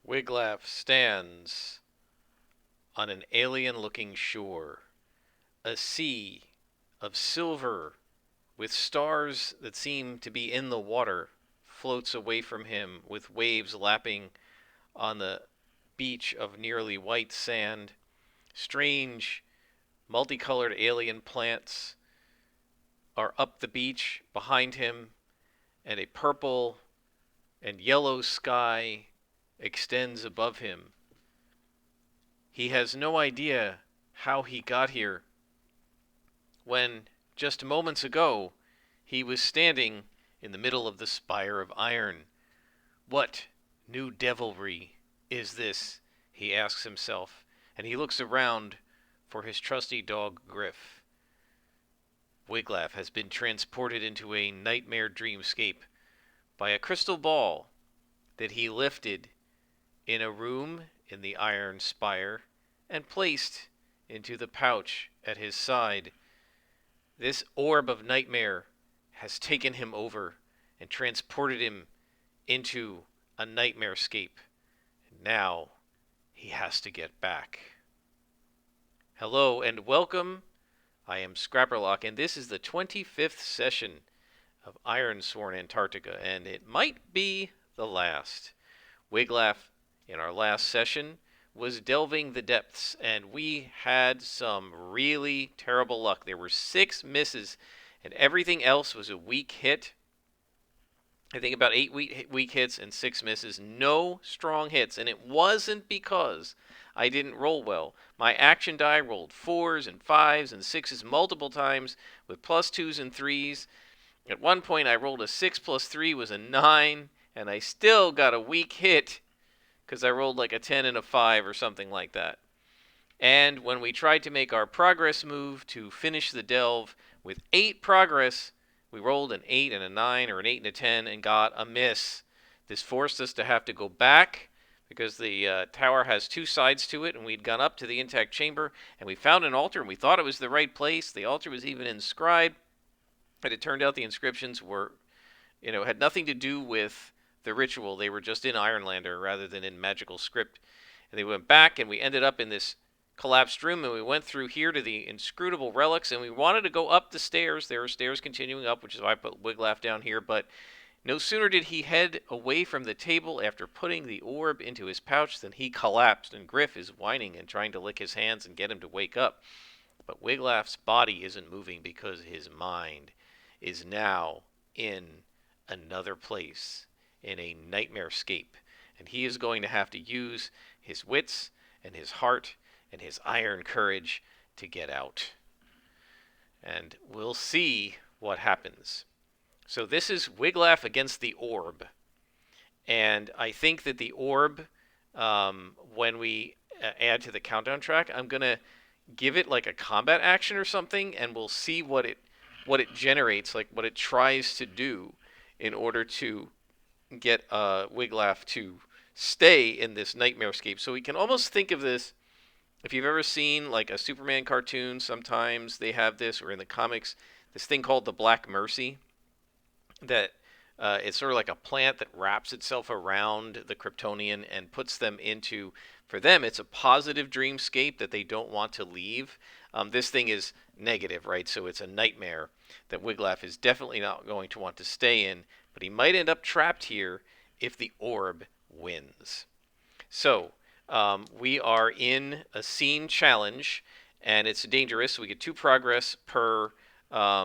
Wiglaf stands on an alien-looking shore. A sea of silver with stars that seem to be in the water floats away from him with waves lapping on the beach of nearly white sand. Strange, multicolored alien plants are up the beach behind him, and a purple and yellow sky extends above him. He has no idea how he got here when just moments ago he was standing in the middle of the spire of iron. What new devilry is this? He asks himself, and he looks around for his trusty dog Griff. Wiglaf has been transported into a nightmare dreamscape by a crystal ball that he lifted in a room in the iron spire and placed into the pouch at his side. This orb of nightmare has taken him over and transported him into a nightmare scape. And now he has to get back. Hello and welcome. I am Scrapperlock, and this is the 25th session of Ironsworn Antarctica, and it might be the last. Wiglaf, in our last session, was delving the depths, and we had some really terrible luck. There were 6 misses, and everything else was a weak hit. I think about 8 weak hits and 6 misses. No strong hits, and it wasn't because I didn't roll well. My action die rolled 4s and 5s and 6s multiple times with +2s and 3s. At one point, I rolled a 6 plus 3 was a 9, and I still got a weak hit because I rolled like a 10 and a 5 or something like that. And when we tried to make our progress move to finish the delve with 8 progress, we rolled an 8 and a 9 or an 8 and a 10 and got a miss. This forced us to have to go back because the tower has 2 sides to it, and we'd gone up to the intact chamber, and we found an altar, and we thought it was the right place. The altar was even inscribed, but it turned out the inscriptions were, had nothing to do with the ritual. They were just in Ironlander rather than in magical script. And they went back, and we ended up in this collapsed room, and we went through here to the inscrutable relics, and we wanted to go up the stairs. There are stairs continuing up, which is why I put Wiglaf down here, but no sooner did he head away from the table after putting the orb into his pouch than he collapsed, and Griff is whining and trying to lick his hands and get him to wake up. But Wiglaf's body isn't moving because his mind is now in another place, in a nightmare scape, and he is going to have to use his wits and his heart and his iron courage to get out. And we'll see what happens. So this is Wiglaf against the orb. And I think that the orb, when we add to the countdown track, I'm going to give it like a combat action or something, and we'll see what it generates, like what it tries to do in order to get Wiglaf to stay in this nightmare scape. So we can almost think of this, if you've ever seen like a Superman cartoon, sometimes they have this, or in the comics, this thing called the Black Mercy, that it's sort of like a plant that wraps itself around the Kryptonian and puts them into, for them, it's a positive dreamscape that they don't want to leave. This thing is negative, right? So it's a nightmare that Wiglaf is definitely not going to want to stay in, but he might end up trapped here if the orb wins. So we are in a scene challenge, and it's dangerous. We get 2 progress per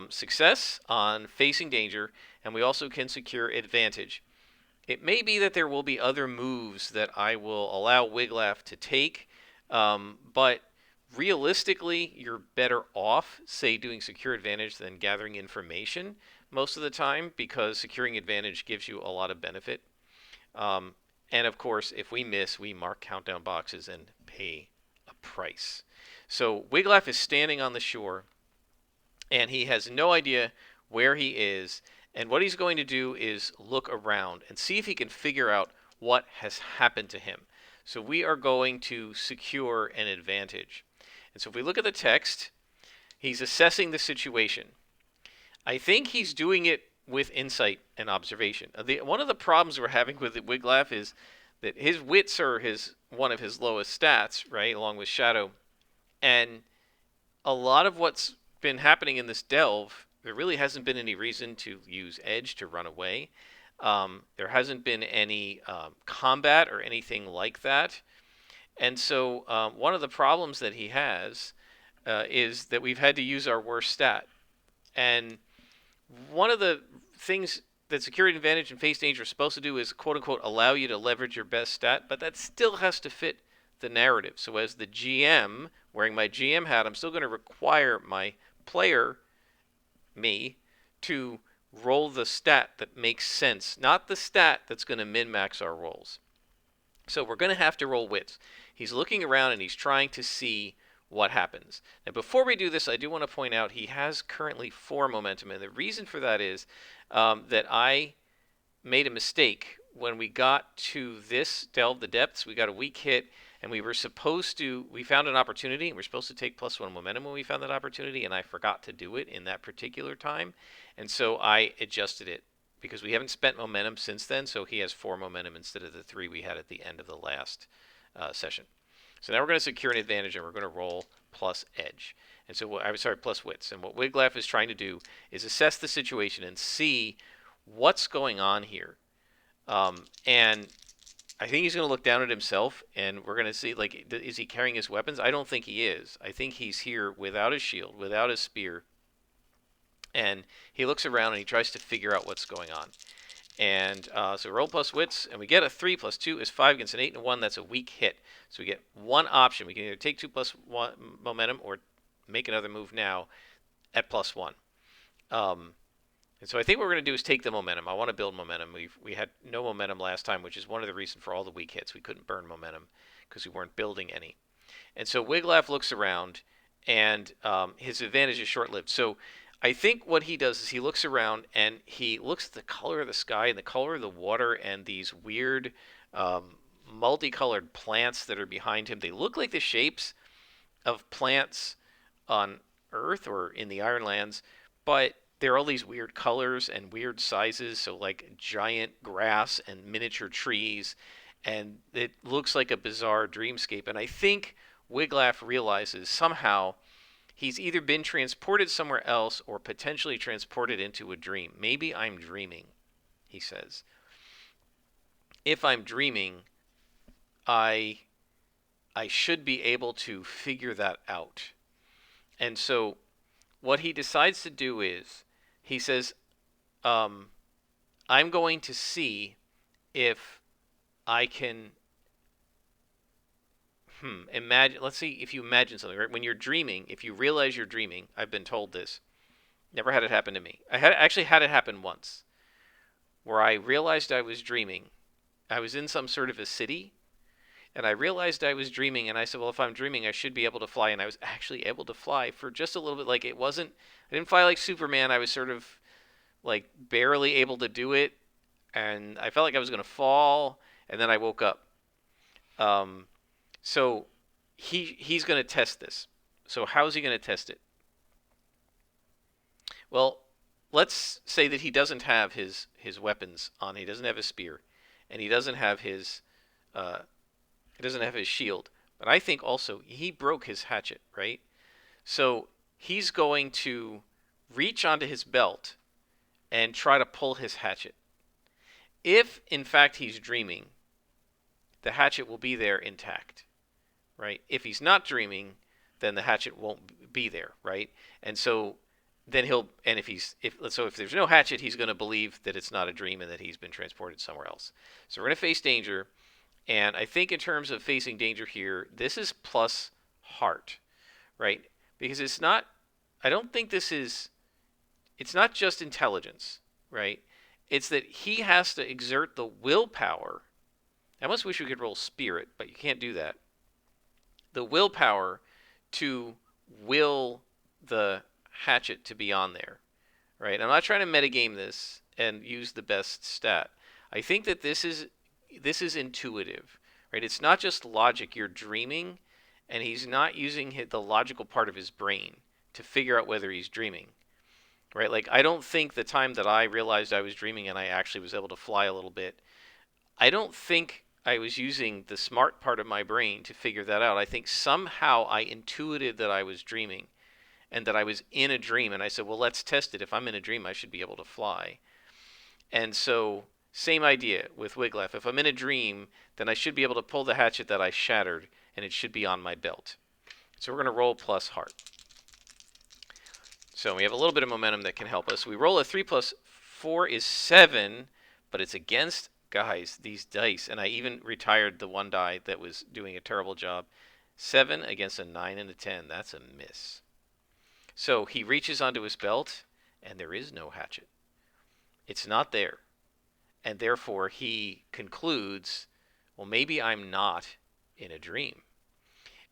success on facing danger, and we also can secure advantage. It may be that there will be other moves that I will allow Wiglaf to take, but realistically, you're better off, say, doing secure advantage than gathering information most of the time, because securing advantage gives you a lot of benefit. And of course, if we miss, we mark countdown boxes and pay a price. So Wiglaf is standing on the shore, and he has no idea where he is. And what he's going to do is look around and see if he can figure out what has happened to him. So we are going to secure an advantage. And so if we look at the text, he's assessing the situation. I think he's doing it with insight and observation. One of the problems we're having with Wiglaf is that his wits are one of his lowest stats, right, along with Shadow. And a lot of what's been happening in this delve, there really hasn't been any reason to use Edge to run away. There hasn't been any combat or anything like that. And so one of the problems that he has is that we've had to use our worst stat. And one of the things that Security Advantage and Face Danger is supposed to do is, quote unquote, allow you to leverage your best stat, but that still has to fit the narrative. So as the GM, wearing my GM hat, I'm still going to require my player, me, to roll the stat that makes sense, not the stat that's going to min-max our rolls. So we're going to have to roll wits. He's looking around and he's trying to see what happens. Now, before we do this, I do want to point out he has currently 4 momentum, and the reason for that is that I made a mistake when we got to this Delve the Depths. We got a weak hit, and we found an opportunity, and we're supposed to take +1 momentum when we found that opportunity, and I forgot to do it in that particular time, and so I adjusted it because we haven't spent momentum since then, so he has 4 momentum instead of the 3 we had at the end of the last session. So now we're going to secure an advantage, and we're going to roll plus edge. And so, plus wits. And what Wiglaf is trying to do is assess the situation and see what's going on here. And I think he's going to look down at himself, and we're going to see, like, is he carrying his weapons? I don't think he is. I think he's here without his shield, without his spear. And he looks around and he tries to figure out what's going on. And so roll plus wits, and we get a 3 plus 2 is 5 against an 8 and a 1. That's a weak hit. So we get one option. We can either take 2 plus 1 momentum or make another move now at +1. And so I think what we're going to do is take the momentum. I want to build momentum. We had no momentum last time, which is one of the reasons for all the weak hits. We couldn't burn momentum because we weren't building any. And so Wiglaf looks around, and his advantage is short-lived. So I think what he does is he looks around and he looks at the color of the sky and the color of the water and these weird multicolored plants that are behind him. They look like the shapes of plants on Earth or in the Ironlands, but they're all these weird colors and weird sizes, so like giant grass and miniature trees, and it looks like a bizarre dreamscape. And I think Wiglaf realizes somehow he's either been transported somewhere else or potentially transported into a dream. Maybe I'm dreaming, he says. If I'm dreaming, I should be able to figure that out. And so what he decides to do is he says, I'm going to see if I can imagine. Let's see if you imagine something, right? When you're dreaming, if you realize you're dreaming, I've been told this. Never had it happen to me. I actually had it happen once, where I realized I was dreaming. I was in some sort of a city, and I realized I was dreaming, and I said, well, if I'm dreaming, I should be able to fly, and I was actually able to fly for just a little bit. Like, I didn't fly like Superman. I was sort of, like, barely able to do it, and I felt like I was going to fall, and then I woke up. So he's going to test this. So how's he going to test it? Well, let's say that he doesn't have his weapons on. He doesn't have his spear, and he doesn't have his shield. But I think also he broke his hatchet, right? So he's going to reach onto his belt and try to pull his hatchet. If in fact he's dreaming, the hatchet will be there intact, right? If he's not dreaming, then the hatchet won't be there, right? And so then if there's no hatchet, he's going to believe that it's not a dream and that he's been transported somewhere else. So we're going to face danger, and I think in terms of facing danger here, this is plus heart, right? Because it's not just intelligence, right? It's that he has to exert the willpower. I almost wish we could roll spirit, but you can't do that. The willpower to will the hatchet to be on there, right? I'm not trying to metagame this and use the best stat. I think that this is intuitive, right? It's not just logic. You're dreaming, and he's not using the logical part of his brain to figure out whether he's dreaming, right? Like, I don't think the time that I realized I was dreaming and I actually was able to fly a little bit, I don't think I was using the smart part of my brain to figure that out. I think somehow I intuited that I was dreaming and that I was in a dream. And I said, well, let's test it. If I'm in a dream, I should be able to fly. And so, same idea with Wiglaf. If I'm in a dream, then I should be able to pull the hatchet that I shattered, and it should be on my belt. So we're going to roll plus heart. So we have a little bit of momentum that can help us. We roll a 3 plus 4 is 7, but it's against, guys, these dice. And I even retired the one die that was doing a terrible job. 7 against a 9 and a 10. That's a miss. So he reaches onto his belt, and there is no hatchet. It's not there. And therefore, he concludes, well, maybe I'm not in a dream.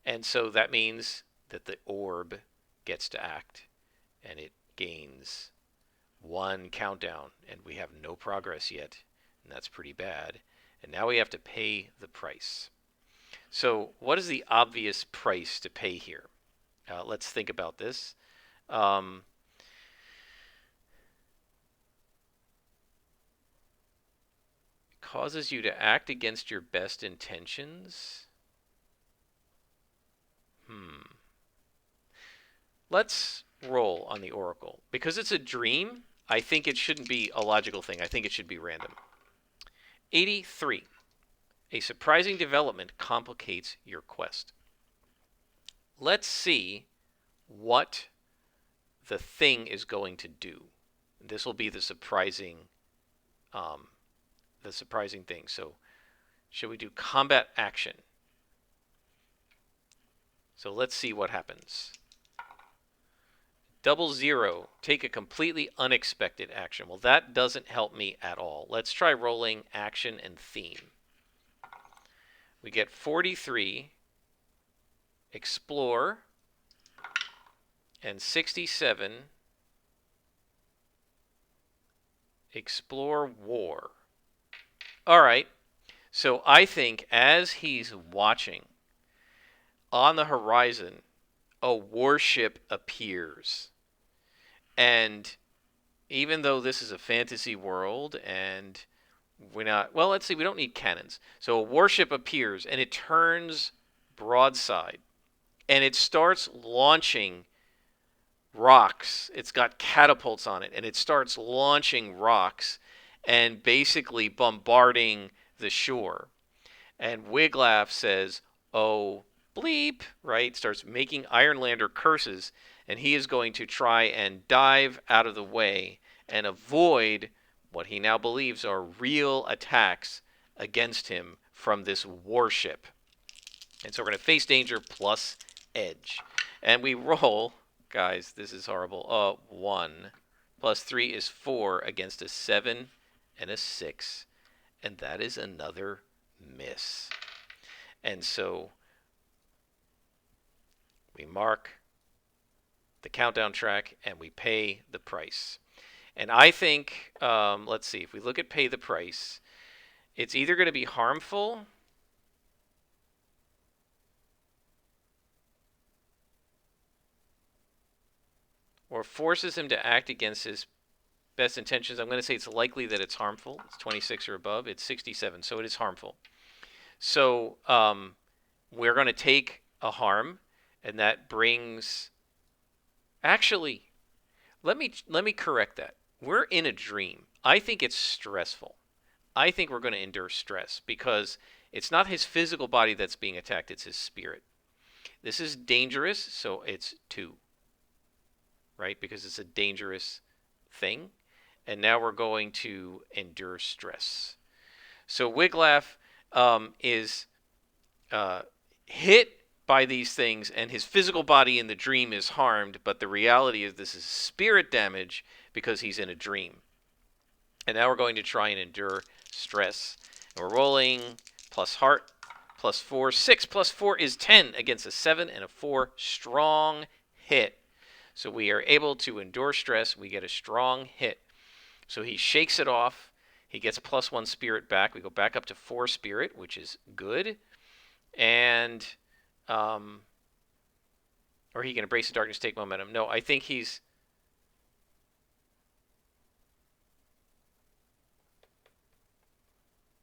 And so that means that the orb gets to act, and it gains 1 countdown, and we have no progress yet, and that's pretty bad. And now we have to pay the price. So what is the obvious price to pay here? Let's think about this. Causes you to act against your best intentions. Let's roll on the Oracle. Because it's a dream, I think it shouldn't be a logical thing. I think it should be random. 83. A surprising development complicates your quest. Let's see what the thing is going to do. This will be the surprising thing. So, should we do combat action? So let's see what happens. 00, take a completely unexpected action. Well, that doesn't help me at all. Let's try rolling action and theme. We get 43, explore, and 67, explore war. All right, so I think as he's watching, on the horizon, a warship appears. And even though this is a fantasy world and we're not, well, let's see, we don't need cannons. So a warship appears and it turns broadside and it starts launching rocks. It's got catapults on it and it starts launching rocks and basically bombarding the shore. And Wiglaf says, oh, bleep, right? Starts making Ironlander curses, and he is going to try and dive out of the way and avoid what he now believes are real attacks against him from this warship. And so we're going to face danger plus edge. And we roll, guys, this is horrible, 1 plus 3 is 4 against a 7 and a 6. And that is another miss. And so we mark the countdown track and we pay the price. And I think, let's see, if we look at pay the price, it's either going to be harmful or forces him to act against his best intentions. I'm going to say it's likely that it's harmful. It's 26 or above. It's 67, so it is harmful. So we're going to take a harm, and that brings... Actually, let me correct that. We're in a dream. I think it's stressful. I think we're going to endure stress because it's not his physical body that's being attacked, it's his spirit. This is dangerous, so it's 2. Right? Because it's a dangerous thing. And now we're going to endure stress. So Wiglaf is hit by these things, and his physical body in the dream is harmed, but the reality is this is spirit damage because he's in a dream. And now we're going to try and endure stress. And we're rolling plus heart, plus 4. 6 plus 4 is 10 against a 7 and a 4. Strong hit. So we are able to endure stress. We get a strong hit. So he shakes it off. He gets plus 1 spirit back. We go back up to 4 spirit, which is good. And... or he can embrace the darkness, take momentum. No, I think he's...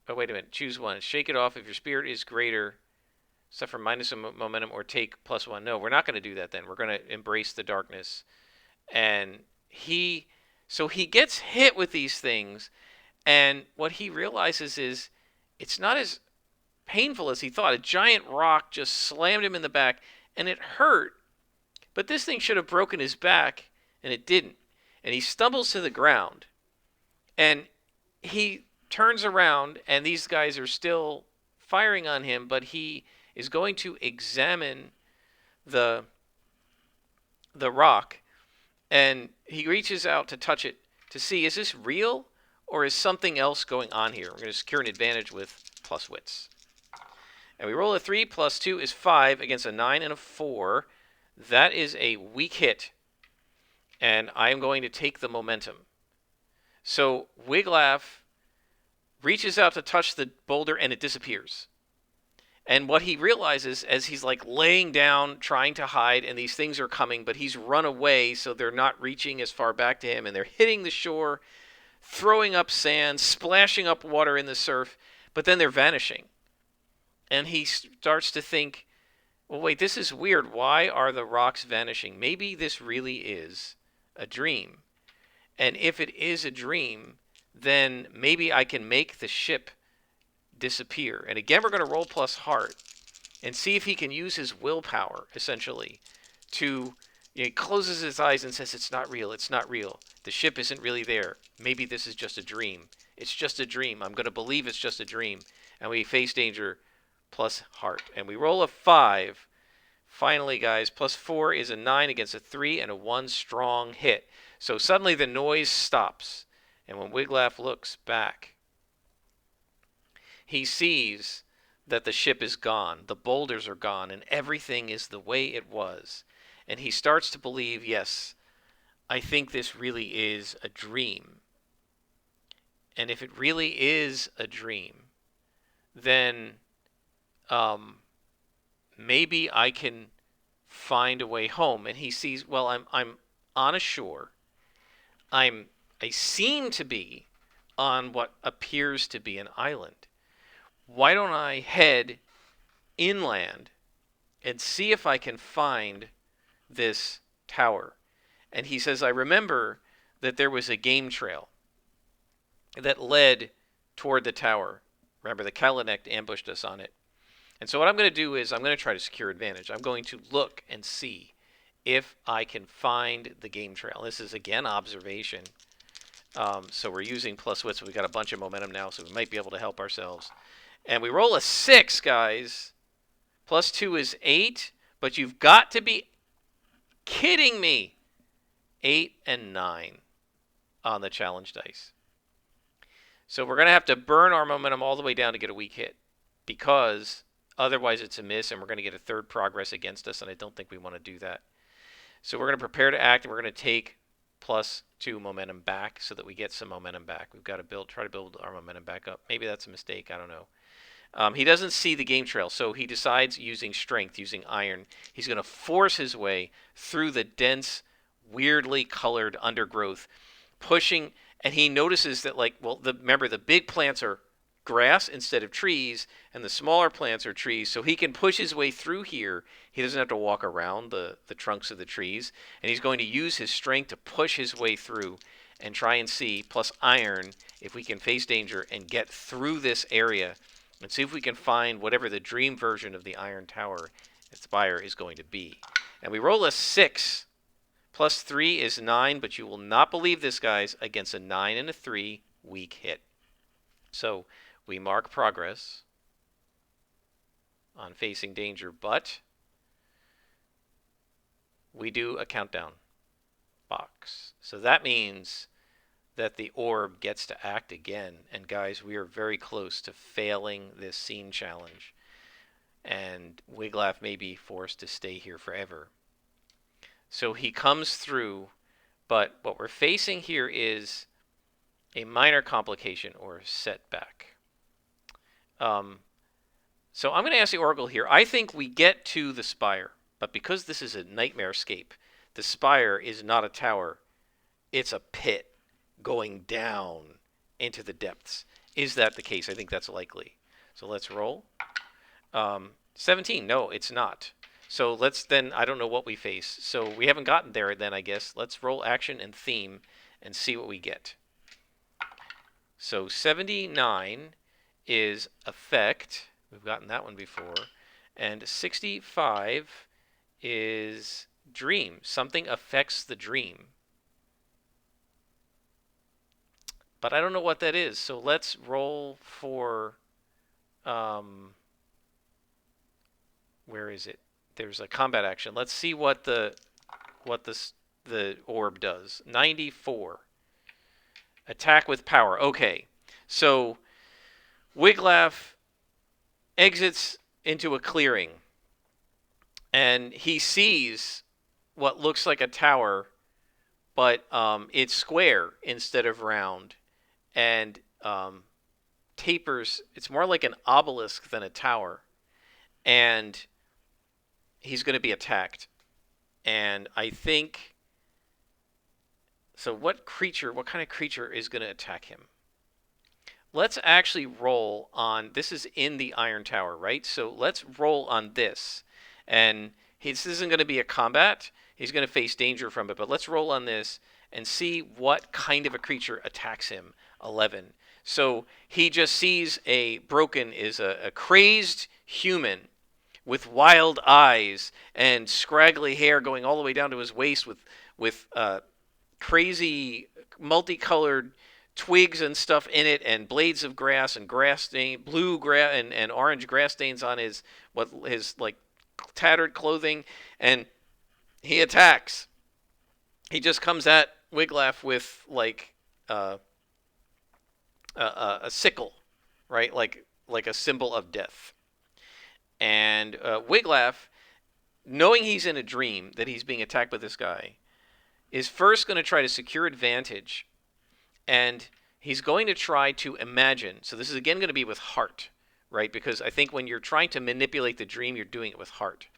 Oh, wait a minute. Choose one. Shake it off if your spirit is greater. Suffer minus momentum or take +1. No, we're not going to do that then. We're going to embrace the darkness. And so he gets hit with these things. And what he realizes is it's not as painful as he thought. A giant rock just slammed him in the back, and it hurt. But this thing should have broken his back, and it didn't. And he stumbles to the ground. And he turns around, and these guys are still firing on him, but he is going to examine the rock, and he reaches out to touch it to see, is this real or is something else going on here? We're going to secure an advantage with plus wits. And we roll a 3 plus 2 is 5 against a 9 and a 4. That is a weak hit. And I am going to take the momentum. So Wiglaf reaches out to touch the boulder and it disappears. And what he realizes as he's like laying down, trying to hide, and these things are coming, but he's run away, so they're not reaching as far back to him, and they're hitting the shore, throwing up sand, splashing up water in the surf, but then they're vanishing. And he starts to think, well, wait, this is weird. Why are the rocks vanishing? Maybe this really is a dream. And if it is a dream, then maybe I can make the ship disappear. And again, we're going to roll plus heart and see if he can use his willpower, essentially, to, he closes his eyes and says, it's not real, it's not real. The ship isn't really there. Maybe this is just a dream. It's just a dream. I'm going to believe it's just a dream. And we face danger plus heart. And we roll a 5. Finally, guys, plus 4 is a 9 against a 3 and a 1 strong hit. So suddenly the noise stops. And when Wiglaf looks back, he sees that the ship is gone, the boulders are gone, and everything is the way it was. And he starts to believe, yes, I think this really is a dream. And if it really is a dream, then maybe I can find a way home. And he sees, well, I'm on a shore. I seem to be on what appears to be an island. Why don't I head inland and see if I can find this tower? And he says, I remember that there was a game trail that led toward the tower. Remember, the Kalanek ambushed us on it. And so what I'm going to do is I'm going to try to secure advantage. I'm going to look and see if I can find the game trail. This is, again, observation. So we're using plus wits. So we've got a bunch of momentum now, so we might be able to help ourselves. And we roll a 6, guys. Plus 2 is 8. But you've got to be kidding me. 8 and 9 on the challenge dice. So we're going to have to burn our momentum all the way down to get a weak hit. Because otherwise it's a miss and we're going to get a third progress against us. And I don't think we want to do that. So we're going to prepare to act. And we're going to take plus 2 momentum back so that we get some momentum back. We've got to try to build our momentum back up. Maybe that's a mistake. I don't know. He doesn't see the game trail, so he decides using strength, using iron, he's going to force his way through the dense, weirdly colored undergrowth, pushing, and he notices that, like, well, remember, the big plants are grass instead of trees, and the smaller plants are trees, so he can push his way through here. He doesn't have to walk around the trunks of the trees, and he's going to use his strength to push his way through and try and see, plus iron, if we can face danger and get through this area and see if we can find whatever the dream version of the Iron Tower Spire is going to be. And we roll a 6. Plus 3 is 9, but you will not believe this, guys, against a 9 and a 3 weak hit. So we mark progress on facing danger, but we do a countdown box. So that means that the orb gets to act again. And guys, we are very close to failing this scene challenge. And Wiglaf may be forced to stay here forever. So he comes through, but what we're facing here is a minor complication or setback. So I'm going to ask the Oracle here. I think we get to the spire, but because this is a nightmare scape, the spire is not a tower. It's a pit going down into the depths. Is that the case? I think that's likely. So let's roll. 17. No, it's not. So let's then, I don't know what we face. So we haven't gotten there then, I guess. Let's roll action and theme and see what we get. So 79 is effect. We've gotten that one before. And 65 is dream. Something affects the dream. But I don't know what that is. So let's roll for where is it? There's a combat action. Let's see what the orb does. 94. Attack with power. Okay. So Wiglaf exits into a clearing and he sees what looks like a tower, but it's square instead of round, and tapers. It's more like an obelisk than a tower, and he's going to be attacked. And I think so. What kind of creature is going to attack him? Let's actually roll on. This is in the Iron Tower, right? So let's roll on this, and this isn't going to be a combat. He's going to face danger from it, but let's roll on this and see what kind of a creature attacks him. 11. So he just sees a crazed human with wild eyes and scraggly hair going all the way down to his waist, with crazy multicolored twigs and stuff in it, and blades of grass and grass stain, blue grass and orange grass stains on his like tattered clothing, and he attacks. He just comes at Wiglaf with like a sickle, right? Like a symbol of death. And Wiglaf, knowing he's in a dream that he's being attacked by this guy, is first going to try to secure advantage, and he's going to try to imagine. So this is again going to be with heart, right? Because I think when you're trying to manipulate the dream, you're doing it with heart,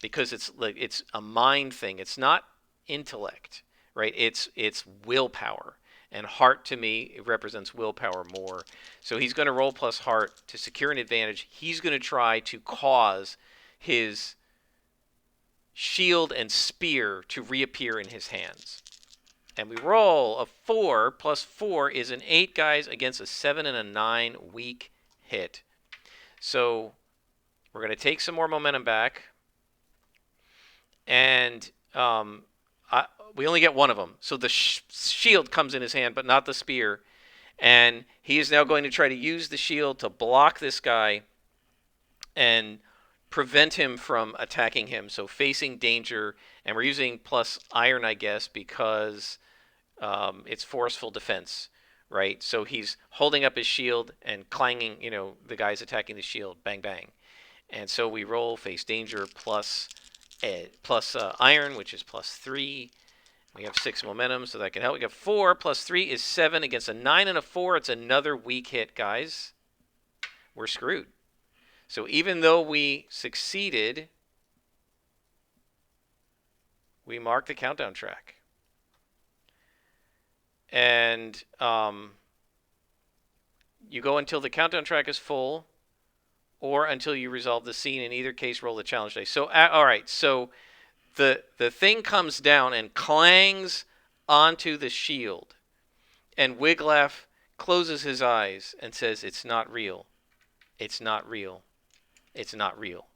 because it's a mind thing. It's not intellect, right? It's willpower. And heart, to me, it represents willpower more. So he's going to roll plus heart to secure an advantage. He's going to try to cause his shield and spear to reappear in his hands. And we roll a 4 plus 4 is an 8, guys, against a 7 and a 9 weak hit. So we're going to take some more momentum back. And we only get one of them. So the shield comes in his hand, but not the spear. And he is now going to try to use the shield to block this guy and prevent him from attacking him. So facing danger. And we're using plus iron, I guess, because it's forceful defense, right? So he's holding up his shield and clanging, the guy's attacking the shield. Bang, bang. And so we roll face danger plus iron, which is plus 3. We have 6 momentum, so that can help. We got 4 plus 3 is 7 against a 9 and a 4. It's another weak hit, guys. We're screwed. So even though we succeeded, we mark the countdown track. And you go until the countdown track is full, or until you resolve the scene. In either case, roll the challenge dice. So, all right, so the thing comes down and clangs onto the shield, and Wiglaf closes his eyes and says, "It's not real. It's not real. It's not real."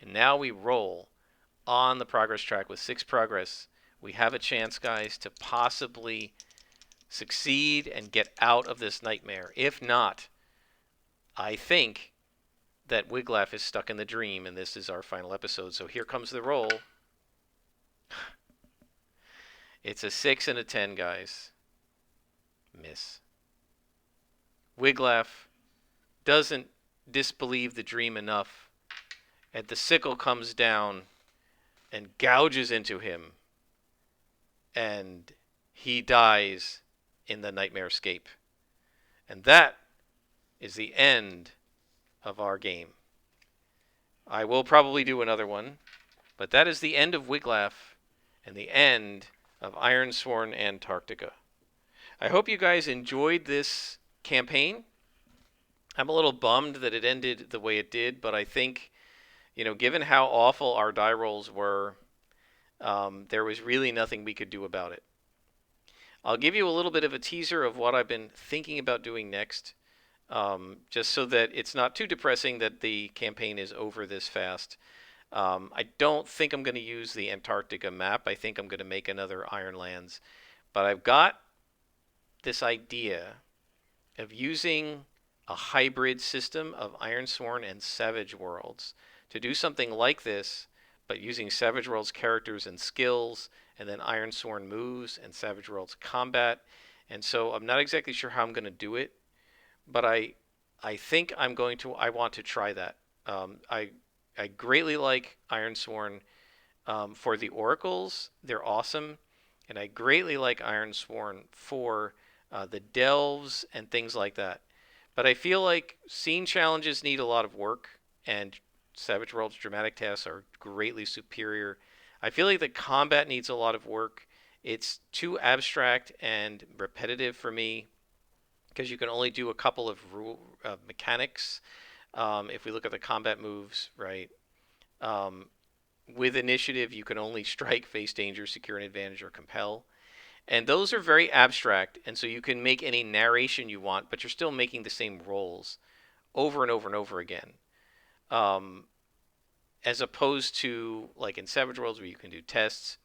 And now we roll on the progress track with 6 progress. We have a chance, guys, to possibly succeed and get out of this nightmare. If not, I think that Wiglaf is stuck in the dream, and this is our final episode. So here comes the roll. It's a 6 and a 10, guys. Miss. Wiglaf doesn't disbelieve the dream enough, and the sickle comes down and gouges into him, and he dies in the nightmare escape. And that is the end of our game. I will probably do another one, but that is the end of Wiglaf and the end of Ironsworn Antarctica. I hope you guys enjoyed this campaign. I'm a little bummed that it ended the way it did, but I think, given how awful our die rolls were, there was really nothing we could do about it. I'll give you a little bit of a teaser of what I've been thinking about doing next, just so that it's not too depressing that the campaign is over this fast. I don't think I'm going to use the Antarctica map. I think I'm going to make another Ironlands. But I've got this idea of using a hybrid system of Ironsworn and Savage Worlds to do something like this, but using Savage Worlds characters and skills, and then Ironsworn moves and Savage Worlds combat. And so I'm not exactly sure how I'm going to do it, but I think I want to try that. I greatly like Ironsworn for the Oracles. They're awesome, and I greatly like Ironsworn for the delves and things like that. But I feel like scene challenges need a lot of work, and Savage Worlds dramatic tasks are greatly superior. I feel like the combat needs a lot of work. It's too abstract and repetitive for me because you can only do a couple of mechanics. If we look at the combat moves, right? Um, with initiative, you can only strike, face danger, secure an advantage, or compel. And those are very abstract, and so you can make any narration you want, but you're still making the same rolls over and over and over again. Um, as opposed to like in Savage Worlds, where you can do tests,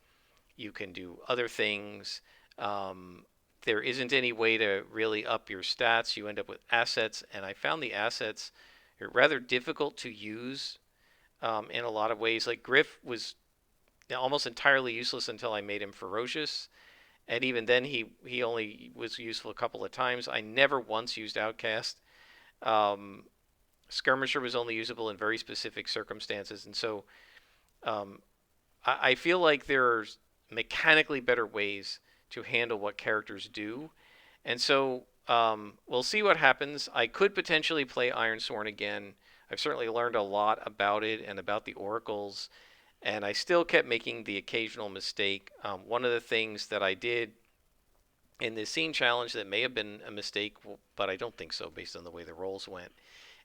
you can do other things. Um, there isn't any way to really up your stats. You end up with assets, and I found the assets are rather difficult to use in a lot of ways. Like Griff was almost entirely useless until I made him ferocious, and even then he only was useful a couple of times. I never once used Outcast. Um, Skirmisher was only usable in very specific circumstances, and so um, I feel like there's mechanically better ways to handle what characters do, and so we'll see what happens. I could potentially play Ironsworn again. I've certainly learned a lot about it and about the oracles, and I still kept making the occasional mistake. One of the things that I did in the scene challenge that may have been a mistake, but I don't think so based on the way the rolls went,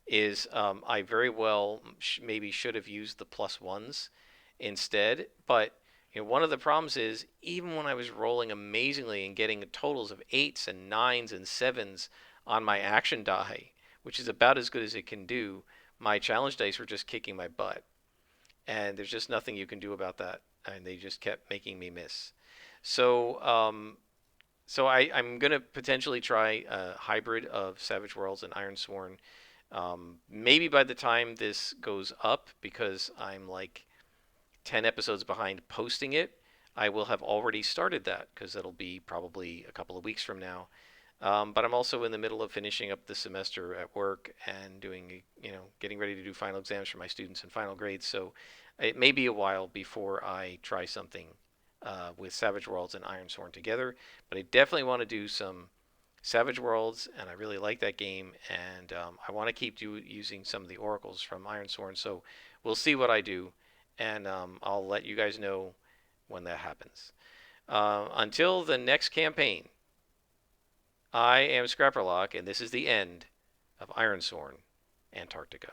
is I very well maybe should have used the plus ones instead. But one of the problems is even when I was rolling amazingly and getting totals of 8s and 9s and 7s on my action die, which is about as good as it can do, my challenge dice were just kicking my butt. And there's just nothing you can do about that. And they just kept making me miss. So I'm going to potentially try a hybrid of Savage Worlds and Ironsworn. Maybe by the time this goes up, because I'm like 10 episodes behind posting it, I will have already started that because it'll be probably a couple of weeks from now. But I'm also in the middle of finishing up the semester at work and doing, getting ready to do final exams for my students and final grades. So it may be a while before I try something with Savage Worlds and Ironsworn together. But I definitely want to do some Savage Worlds, and I really like that game. And I want to keep using some of the oracles from Ironsworn. So we'll see what I do, and I'll let you guys know when that happens. Until the next campaign, I am Scrapperlock, and this is the end of Ironsworn Antarctica.